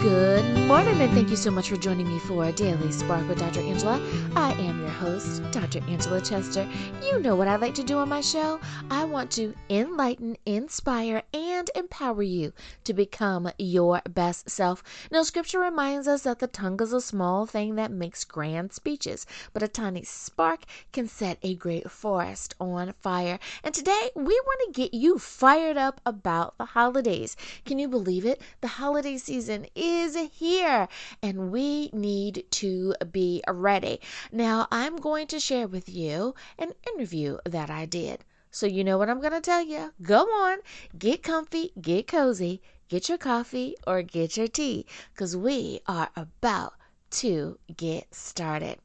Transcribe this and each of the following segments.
Good morning, and thank you so much for joining me for Daily Spark with Dr. Angela. I am your host, Dr. Angela Chester. You know what I like to do on my show. I want to enlighten, inspire, and empower you to become your best self. Now, scripture reminds us that the tongue is a small thing that makes grand speeches, but a tiny spark can set a great forest on fire. And today, we want to get you fired up about the holidays. Can you believe it? The holiday season is here, and we need to be ready. Now, I'm going to share with you an interview that I did. So you know what I'm going to tell you. Go on, get comfy, get cozy, get your coffee or get your tea, because we are about to get started.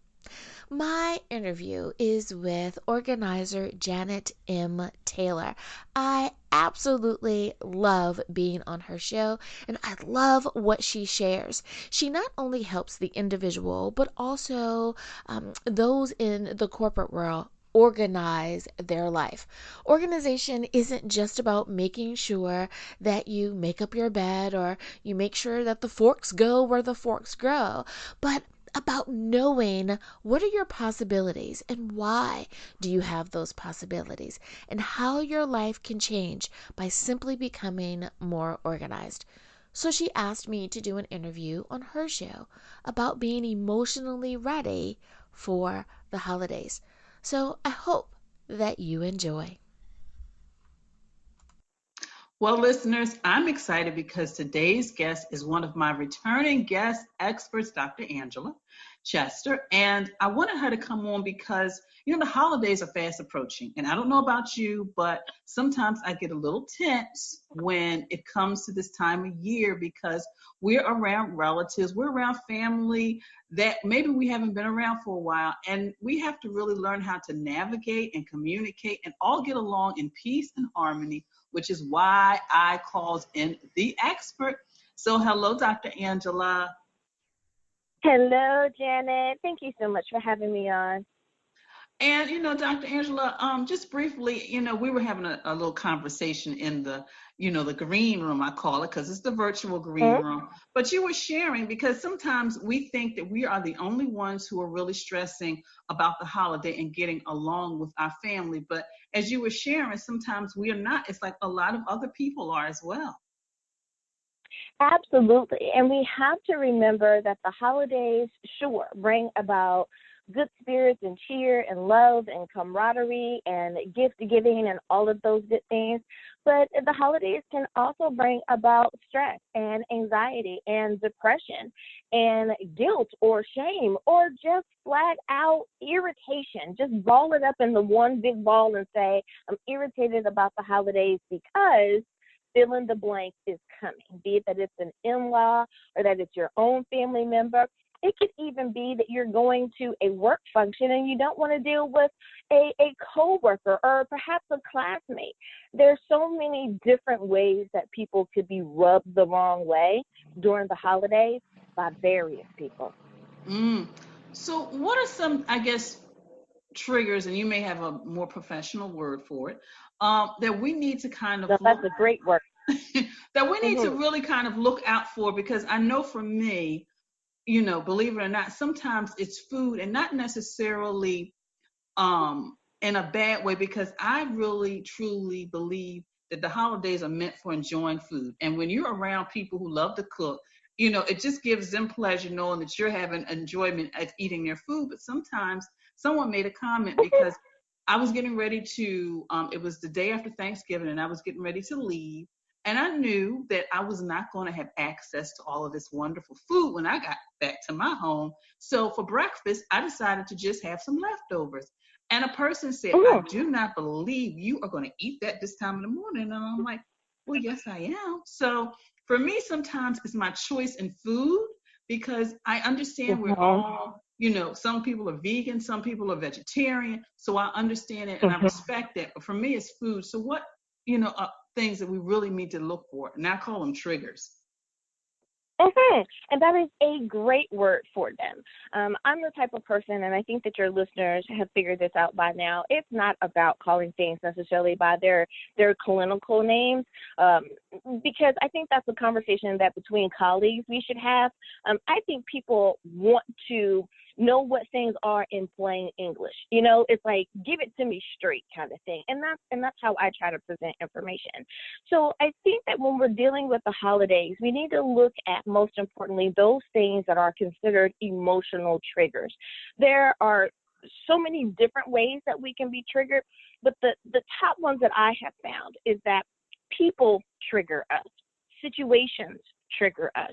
My interview is with organizer Janet M. Taylor. I absolutely love being on her show, and I love what she shares. She not only helps the individual, but also those in the corporate world organize their life. Organization isn't just about making sure that you make up your bed or you make sure that the forks go where the forks grow, but about knowing what are your possibilities and why do you have those possibilities, and how your life can change by simply becoming more organized. So she asked me to do an interview on her show about being emotionally ready for the holidays. So I hope that you enjoy. Well, listeners, I'm excited because today's guest is one of my returning guest experts, Dr. Angela Chester. And I wanted her to come on because, the holidays are fast approaching. And I don't know about you, but sometimes I get a little tense when it comes to this time of year because we're around relatives, we're around family that maybe we haven't been around for a while. And we have to really learn how to navigate and communicate and all get along in peace and harmony, which is why I called in the expert. So hello, Dr. Angela. Hello, Janet. Thank you so much for having me on. And, Dr. Angela, just briefly, we were having a little conversation in the green room, I call it, because it's the virtual green room. But you were sharing because sometimes we think that we are the only ones who are really stressing about the holiday and getting along with our family. But as you were sharing, sometimes we are not. It's like a lot of other people are as well. Absolutely. And we have to remember that the holidays, sure, bring about good spirits and cheer and love and camaraderie and gift giving and all of those good things. But the holidays can also bring about stress and anxiety and depression and guilt or shame or just flat out irritation. Just ball it up in the one big ball and say, I'm irritated about the holidays because fill in the blank is coming, be it that it's an in-law or that it's your own family member. It could even be that you're going to a work function and you don't want to deal with a coworker or perhaps a classmate. There's so many different ways that people could be rubbed the wrong way during the holidays by various people. So what are some, I guess, triggers, and you may have a more professional word for it, that we need to kind of That's a great word. that we need to really kind of look out for, because I know for me, believe it or not, sometimes it's food, and not necessarily in a bad way, because I really truly believe that the holidays are meant for enjoying food. And when you're around people who love to cook, it just gives them pleasure knowing that you're having enjoyment at eating their food. But sometimes someone made a comment because I was getting ready to, it was the day after Thanksgiving, and I was getting ready to leave. And I knew that I was not going to have access to all of this wonderful food when I got back to my home. So for breakfast, I decided to just have some leftovers. And a person said, I do not believe you are going to eat that this time in the morning. And I'm like, well, yes, I am. So for me, sometimes it's my choice in food, because I understand we're all, some people are vegan, some people are vegetarian. So I understand it and I respect that. But for me, it's food. So what, things that we really need to look for, and I call them triggers. And that is a great word for them. I'm the type of person, and I think that your listeners have figured this out by now. It's not about calling things necessarily by their clinical names, because I think that's a conversation that between colleagues we should have. I think people want to know what things are in plain English. You know, it's like, give it to me straight kind of thing. And that's how I try to present information. So I think that when we're dealing with the holidays, we need to look at, most importantly, those things that are considered emotional triggers. There are so many different ways that we can be triggered, but the top ones that I have found is that people trigger us, situations trigger us,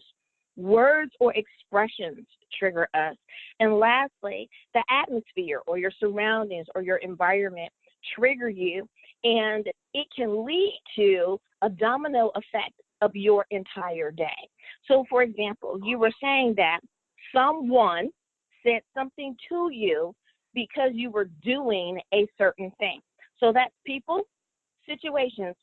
words or expressions trigger us. And lastly, the atmosphere or your surroundings or your environment trigger you, and it can lead to a domino effect of your entire day. So, for example, you were saying that someone said something to you because you were doing a certain thing. So that's people, situations,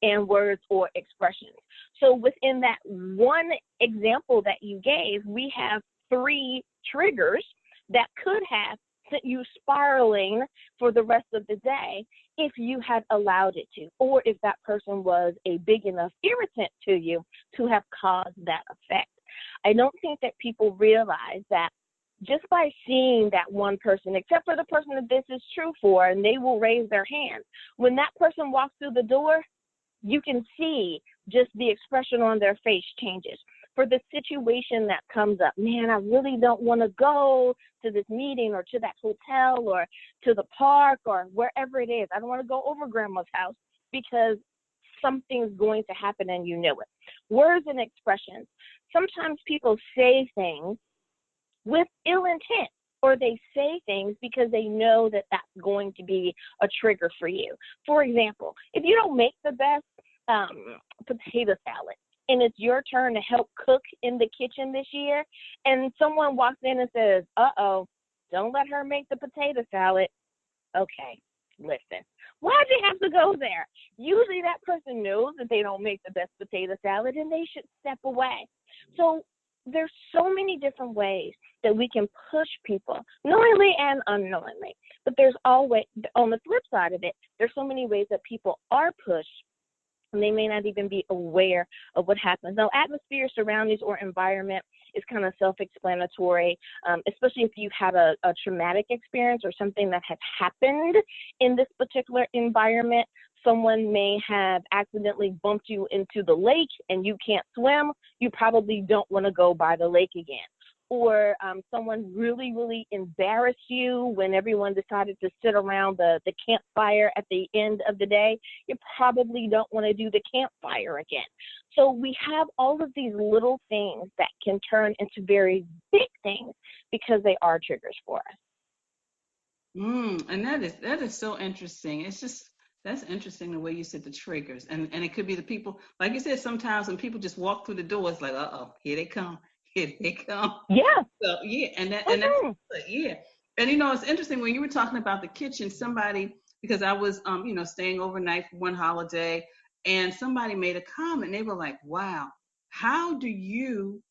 and words or expressions. So within that one example that you gave, we have 3 triggers that could have sent you spiraling for the rest of the day if you had allowed it to, or if that person was a big enough irritant to you to have caused that effect. I don't think that people realize that just by seeing that one person, except for the person that this is true for, and they will raise their hand, when that person walks through the door, you can see just the expression on their face changes. For the situation that comes up, man, I really don't want to go to this meeting or to that hotel or to the park or wherever it is. I don't want to go over grandma's house because something's going to happen and you know it. Words and expressions. Sometimes people say things with ill intent, or they say things because they know that that's going to be a trigger for you. For example, if you don't make the best potato salad and it's your turn to help cook in the kitchen this year, and someone walks in and says, uh-oh, don't let her make the potato salad. Okay, listen, why'd you have to go there? Usually that person knows that they don't make the best potato salad and they should step away. So there's so many different ways that we can push people, knowingly and unknowingly. But there's always, on the flip side of it, there's so many ways that people are pushed and they may not even be aware of what happens. Now, atmosphere, surroundings, or environment is kind of self-explanatory, especially if you've had a traumatic experience or something that has happened in this particular environment. Someone may have accidentally bumped you into the lake and you can't swim. You probably don't want to go by the lake again. Or someone really, really embarrassed you when everyone decided to sit around the campfire at the end of the day. You probably don't want to do the campfire again. So we have all of these little things that can turn into very big things because they are triggers for us. And that is so interesting. It's just, that's interesting the way you said the triggers. And it could be the people, like you said, sometimes when people just walk through the door, it's like, uh-oh, here they come. Here they come. Yeah. So yeah, and that's yeah. And it's interesting when you were talking about the kitchen, somebody, because I was staying overnight for one holiday, and somebody made a comment. They were like, wow, how do you,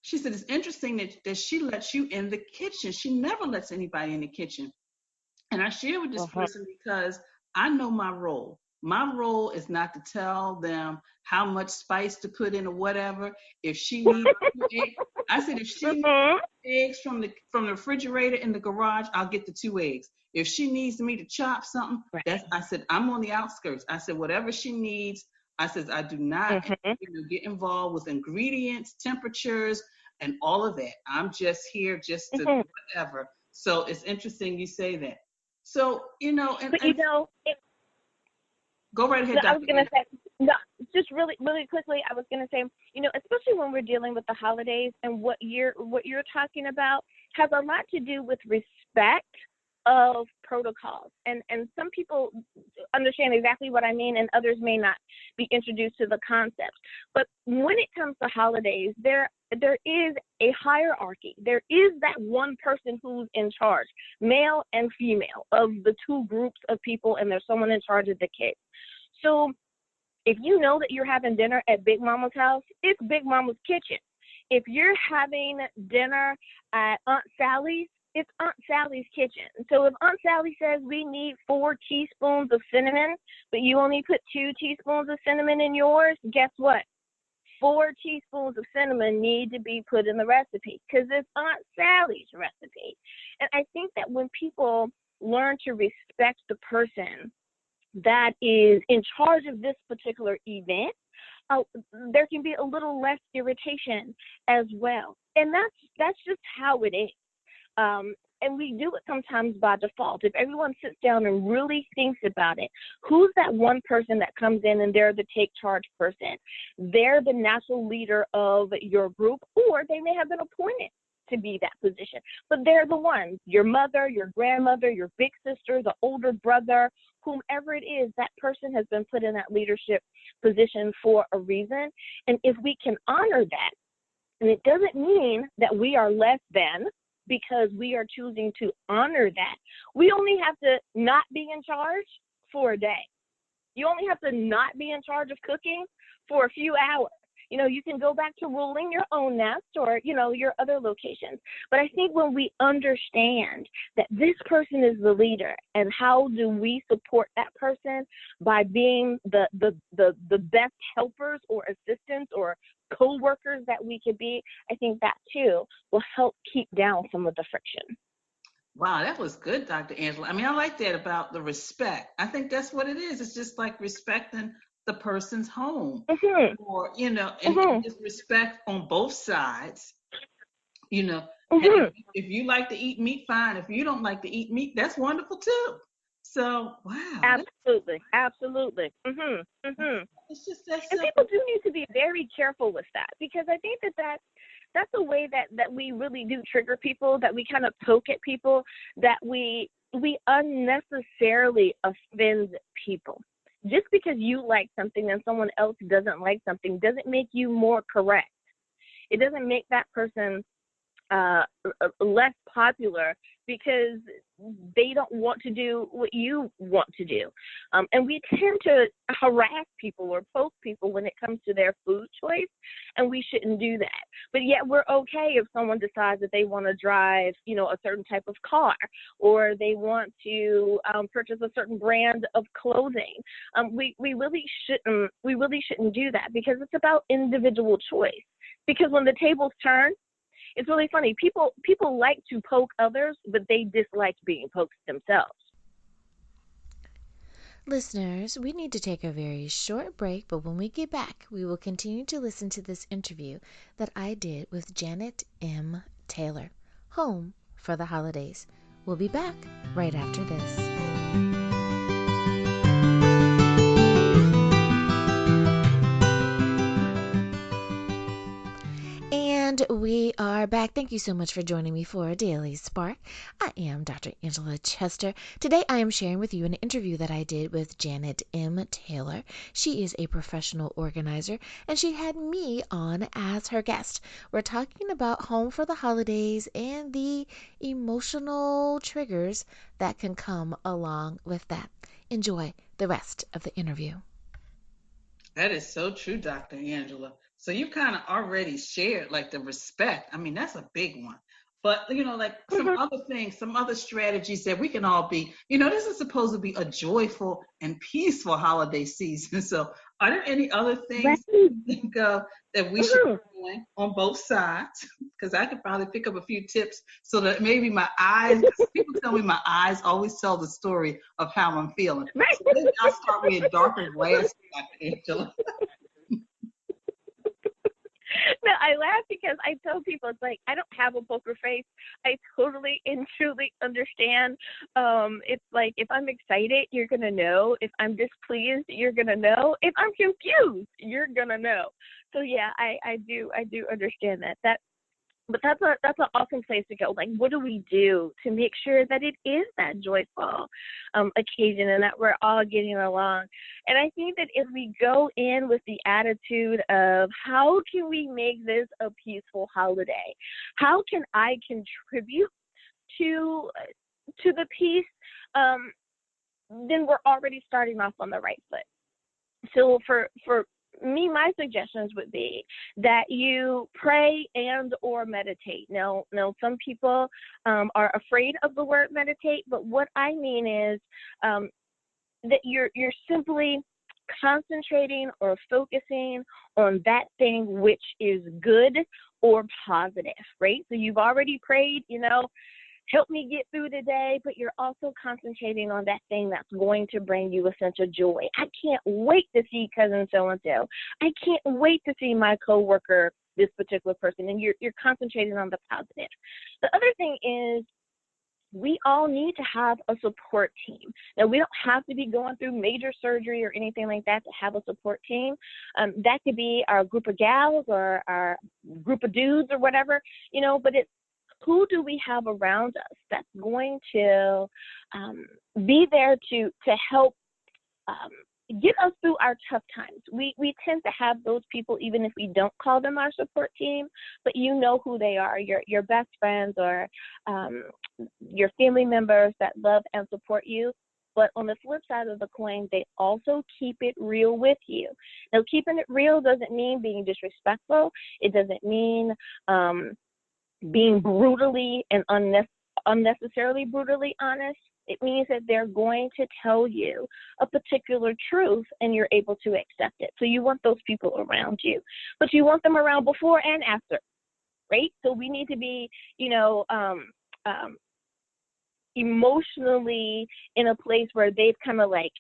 she said, it's interesting that she lets you in the kitchen. She never lets anybody in the kitchen. And I share with this person because I know my role. My role is not to tell them how much spice to put in or whatever. If she needs eggs, I said if she needs eggs from the refrigerator in the garage, I'll get the 2 eggs. If she needs me to chop something, I said I'm on the outskirts. I said whatever she needs. I said I do not get involved with ingredients, temperatures, and all of that. I'm just here just to whatever. So it's interesting you say that. So, go right ahead, Dr. I was going to say, no, just really, really quickly, I was going to say, especially when we're dealing with the holidays, and what you're talking about has a lot to do with respect of protocols. And some people understand exactly what I mean, and others may not be introduced to the concept. But when it comes to holidays, there is a hierarchy. There is that one person who's in charge, male and female, of the 2 groups of people, and there's someone in charge of the kids. So if you know that you're having dinner at Big Mama's house, it's Big Mama's kitchen. if you're having dinner at Aunt Sally's, it's Aunt Sally's kitchen. So if Aunt Sally says we need 4 teaspoons of cinnamon, but you only put 2 teaspoons of cinnamon in yours, guess what? 4 teaspoons of cinnamon need to be put in the recipe because it's Aunt Sally's recipe. And I think that when people learn to respect the person that is in charge of this particular event, there can be a little less irritation as well. And that's just how it is. And we do it sometimes by default. If everyone sits down and really thinks about it, who's that one person that comes in and they're the take charge person? They're the natural leader of your group, or they may have been appointed to be that position. But they're the ones, your mother, your grandmother, your big sister, the older brother, whomever it is, that person has been put in that leadership position for a reason. And if we can honor that, and it doesn't mean that we are less than, because we are choosing to honor that. We only have to not be in charge for a day. You only have to not be in charge of cooking for a few hours. You know, you can go back to ruling your own nest or, you know, your other locations. But I think when we understand that this person is the leader and how do we support that person by being the best helpers or assistants or co-workers that we could be, I think that too will help keep down some of the friction. Wow, that was good, Dr. Angela. I mean, I like that about the respect. I think that's what it is. It's just like respecting the person's home, or, you know, and just respect on both sides. You know, if you like to eat meat, fine. If you don't like to eat meat, that's wonderful too. So, wow. Absolutely. It's just that And simple. people do need to be very careful with that, because I think that's a way that we really do trigger people, that we kind of poke at people, that we unnecessarily offend people. Just because you like something and someone else doesn't like something doesn't make you more correct. It doesn't make that person less popular because they don't want to do what you want to do. And we tend to harass people or poke people when it comes to their food choice, and we shouldn't do that. But yet we're okay if someone decides that they want to drive, you know, a certain type of car, or they want to purchase a certain brand of clothing. We really shouldn't do that, because it's about individual choice. Because when the tables turn, it's really funny. People like to poke others, but they dislike being poked themselves. Listeners, we need to take a very short break, but when we get back, we will continue to listen to this interview that I did with Janet M. Taylor, Home for the Holidays. We'll be back right after this. And we are back. Thank you so much for joining me for a Daily Spark. I am Dr. Angela Chester. Today I am sharing with you an interview that I did with Janet M. Taylor. She is a professional organizer, and she had me on as her guest. We're talking about home for the holidays and the emotional triggers that can come along with that. Enjoy the rest of the interview. That is so true, Dr. Angela. So you kind of already shared like the respect. I mean, that's a big one. But, you know, like some other things, some other strategies that we can all be, you know, this is supposed to be a joyful and peaceful holiday season. So are there any other things that you think of that we should be doing on both sides? Because I could probably pick up a few tips so that maybe my eyes, because people tell me my eyes always tell the story of how I'm feeling. So maybe I'll start with darker glasses, Dr. Angela. No, I laugh because I tell people, it's like, I don't have a poker face. I totally and truly understand. It's like, if I'm excited, you're going to know. If I'm displeased, you're going to know. If I'm confused, you're going to know. So yeah, I do understand that. But that's an awesome place to go. Like, what do we do to make sure that it is that joyful occasion and that we're all getting along? And I think that if we go in with the attitude of how can we make this a peaceful holiday? How can I contribute to the peace? Then we're already starting off on the right foot. So for my suggestions would be that you pray and or meditate. Now, some people are afraid of the word meditate, but what I mean is that you're simply concentrating or focusing on that thing which is good or positive, right? So you've already prayed, help me get through today, but you're also concentrating on that thing that's going to bring you a sense of joy. I can't wait to see cousin so-and-so. I can't wait to see my coworker, this particular person, and you're concentrating on the positive. The other thing is, we all need to have a support team. Now, we don't have to be going through major surgery or anything like that to have a support team. That could be our group of gals or our group of dudes or whatever, but it's who do we have around us that's going to be there to help get us through our tough times. We tend to have those people, even if we don't call them our support team, but you know who they are, your best friends or your family members that love and support you. But on the flip side of the coin, they also keep it real with you. Now, keeping it real doesn't mean being disrespectful. It doesn't mean being brutally and unnecessarily brutally honest. It means that they're going to tell you a particular truth and you're able to accept it. So you want those people around you, but you want them around before and after, right? So we need to be, emotionally in a place where they've kind of like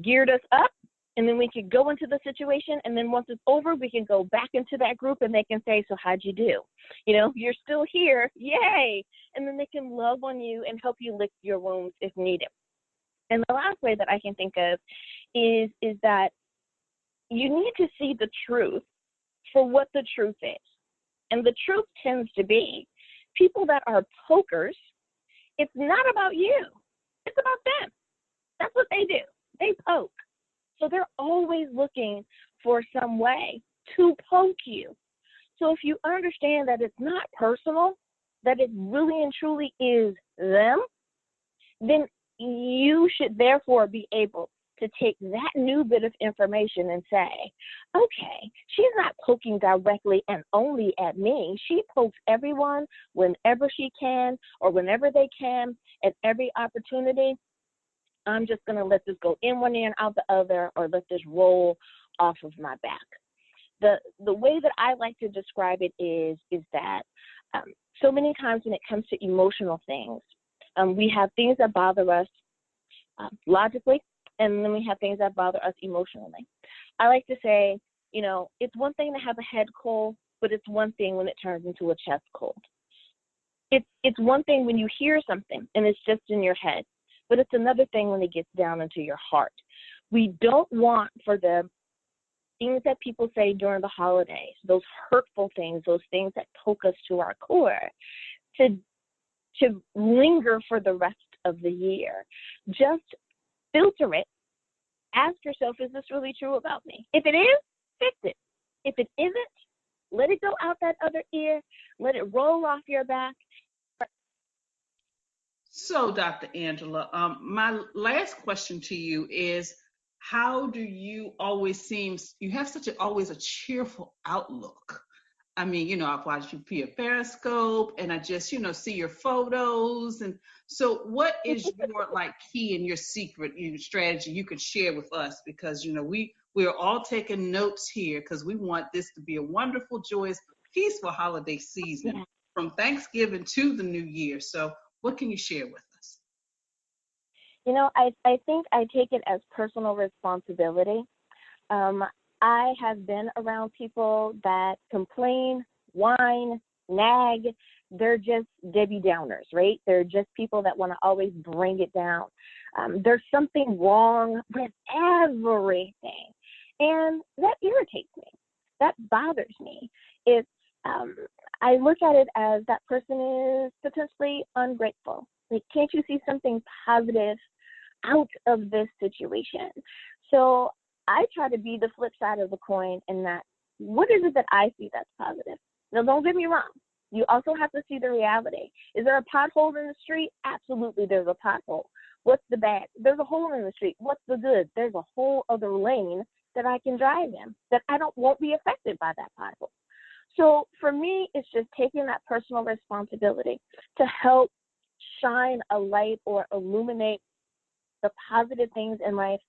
geared us up, and then we can go into the situation, and then once it's over, we can go back into that group and they can say, so how'd you do? You're still here, yay! And then they can love on you and help you lick your wounds if needed. And the last way that I can think of is that you need to see the truth for what the truth is. And the truth tends to be people that are pokers, it's not about you, it's about them. That's what they do, they poke. So they're always looking for some way to poke you. So if you understand that it's not personal, that it really and truly is them, then you should therefore be able to take that new bit of information and say, okay, she's not poking directly and only at me. She pokes everyone whenever she can or whenever they can at every opportunity. I'm just going to let this go in one ear and out the other, or let this roll off of my back. The way that I like to describe it is that so many times when it comes to emotional things, we have things that bother us logically, and then we have things that bother us emotionally. I like to say, it's one thing to have a head cold, but it's one thing when it turns into a chest cold. It's one thing when you hear something and it's just in your head, but it's another thing when it gets down into your heart. We don't want for the things that people say during the holidays, those hurtful things, those things that poke us to our core, to linger for the rest of the year. Just filter it. Ask yourself, is this really true about me? If it is, fix it. If it isn't, let it go out that other ear. Let it roll off your back. So, Dr. Angela, my last question to you is, how do you always you have always a cheerful outlook? I mean, I've watched you via Periscope and I just, see your photos. And so what is your key and your secret, strategy you could share with us? Because, we're all taking notes here because we want this to be a wonderful, joyous, peaceful holiday season from Thanksgiving to the New Year. So what can you share with us? I think I take it as personal responsibility. I have been around people that complain, whine, nag. They're just Debbie Downers, right? They're just people that want to always bring it down. There's something wrong with everything. And that irritates me. That bothers me. I look at it as that person is potentially ungrateful. Can't you see something positive out of this situation? So I try to be the flip side of the coin in that, what is it that I see that's positive? Now, don't get me wrong. You also have to see the reality. Is there a pothole in the street? Absolutely, there's a pothole. What's the bad? There's a hole in the street. What's the good? There's a whole other lane that I can drive in, that I won't be affected by that pothole. So for me, it's just taking that personal responsibility to help shine a light or illuminate the positive things in life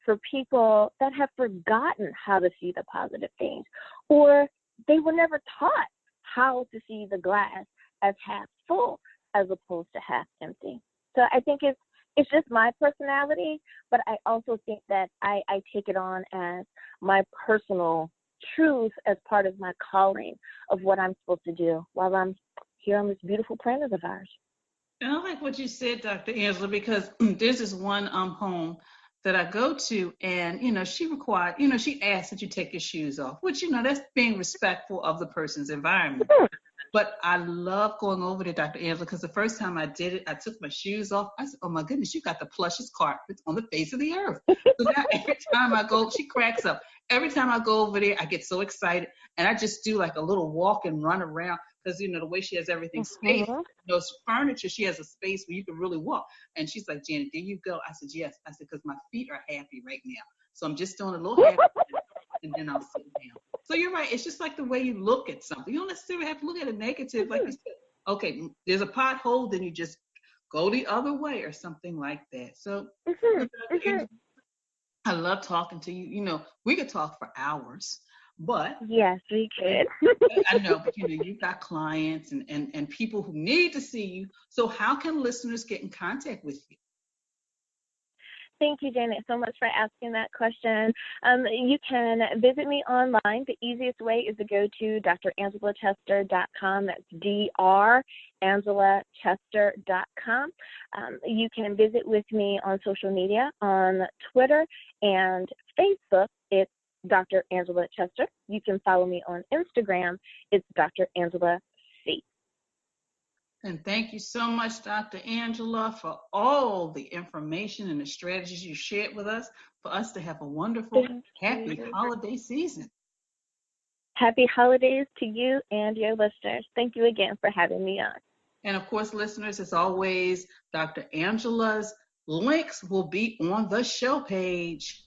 for people that have forgotten how to see the positive things, or they were never taught how to see the glass as half full as opposed to half empty. So I think it's just my personality, but I also think that I take it on as my personal truth as part of my calling of what I'm supposed to do while I'm here on this beautiful planet of ours. And I like what you said, Dr. Angela, because there's this one home that I go to, and she required, she asked that you take your shoes off, which that's being respectful of the person's environment. But I love going over there, Dr. Angela, because the first time I did it, I took my shoes off. I said, "Oh my goodness, you got the plushest carpet on the face of the earth." So now every time I go, she cracks up. Every time I go over there, I get so excited, and I just do like a little walk and run around because the way she has everything spaced, furniture, she has a space where you can really walk. And she's like, "Janet, there you go." I said, "Yes." I said, "Because my feet are happy right now, so I'm just doing a little happy, and then I'll sit down." So you're right. It's just like the way you look at something. You don't necessarily have to look at it negative. Like you said, okay, there's a pothole, then you just go the other way or something like that. So I love talking to you. We could talk for hours, but yes, we could. I know, but you've got clients and people who need to see you. So how can listeners get in contact with you? Thank you, Janet, so much for asking that question. You can visit me online. The easiest way is to go to drangela.chester.com. That's drangela.chester.com. You can visit with me on social media, on Twitter and Facebook. It's Dr. Angela Chester. You can follow me on Instagram. It's Dr. Angela C. And thank you so much, Dr. Angela, for all the information and the strategies you shared with us for us to have a wonderful, happy holiday season. Happy holidays to you and your listeners. Thank you again for having me on. And of course, listeners, as always, Dr. Angela's links will be on the show page.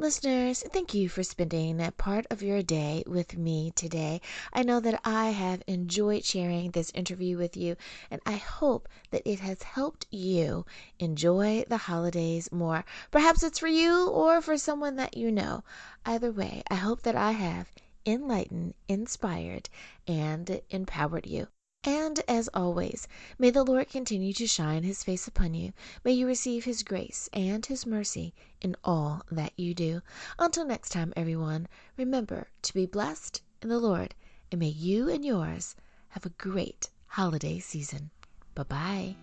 Listeners, thank you for spending a part of your day with me today. I know that I have enjoyed sharing this interview with you, and I hope that it has helped you enjoy the holidays more. Perhaps it's for you or for someone that you know. Either way, I hope that I have enlightened, inspired, and empowered you. And as always, may the Lord continue to shine his face upon you. May you receive his grace and his mercy in all that you do. Until next time, everyone, remember to be blessed in the Lord, and may you and yours have a great holiday season. Bye-bye.